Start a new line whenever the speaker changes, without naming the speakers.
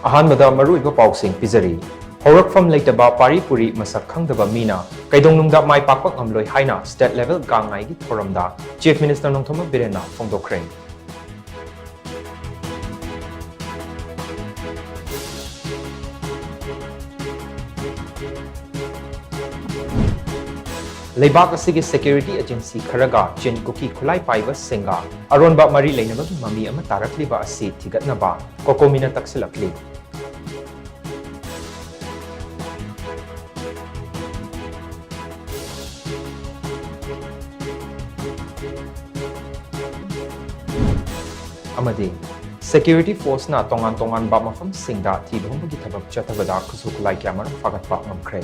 ꯑꯍꯥꯟꯕꯗ ꯃꯔꯨꯑꯣꯏꯕ ꯄꯥꯎꯁꯤꯡ ꯄꯤꯖꯔꯤ ꯍꯧꯔꯛꯐꯝ ꯂꯩꯇꯕ ꯄꯥꯔꯤ ꯄꯨꯔꯤ ꯃꯁꯛ ꯈꯪꯗꯕ ꯃꯤꯅ ꯀꯩꯗꯧꯅꯨꯡꯗ ꯃꯥꯏ ꯄꯥꯛꯄ ꯉꯝꯂꯣꯏ ꯍꯥꯏꯅ ꯁ꯭ꯇꯦꯠ ꯂꯦꯚꯦꯜ ꯒꯥꯡꯉꯥꯏꯒꯤ ꯊꯧꯔꯝꯗ ꯆꯤꯐ ꯃꯤꯅꯤꯁꯇꯔ ꯅꯣꯡꯊꯣꯝꯕꯝ ꯕꯤꯔꯦꯟꯅ ꯐꯣꯡꯗꯣꯛꯈ꯭ꯔꯦ꯫ ꯂꯩꯕꯥꯛ ꯑꯁꯤꯒꯤ ꯁꯦꯀ꯭ꯌꯨꯔꯤꯇꯤ ꯑꯦꯖꯦꯟꯁꯤ ꯈꯔꯒ ꯆꯤꯟ ꯀꯨꯀꯤ ꯈꯨꯠꯂꯥꯏ ꯄꯥꯏꯕꯁꯤꯡꯒ ꯑꯔꯣꯟꯕ ꯃꯔꯤ ꯂꯩꯅꯕꯒꯤ ꯃꯃꯤ ꯑꯃ ꯇꯥꯔꯛꯂꯤꯕ ꯑꯁꯤ ꯊꯤꯒꯠꯅꯕ ꯀꯣꯀꯣꯃꯤꯅ ꯇꯛꯁꯤꯜꯂꯛꯂꯤ꯫ ꯑꯃꯗꯤ ꯁꯦꯀ꯭ꯌꯨꯔꯤꯇꯤ ꯐꯣꯔꯁꯅ ꯇꯣꯉꯥꯟ-ꯇꯣꯉꯥꯟꯕ ꯃꯐꯝꯁꯤꯡꯗ ꯊꯤꯕ-ꯍꯨꯝꯕꯒꯤ ꯊꯕꯛ ꯆꯠꯊꯕꯗ ꯈꯨꯠꯁꯨ ꯈꯨꯠꯂꯥꯏ ꯀꯌꯥꯃꯔꯨꯝ ꯐꯥꯒꯠꯄ ꯉꯝꯈ꯭ꯔꯦ꯫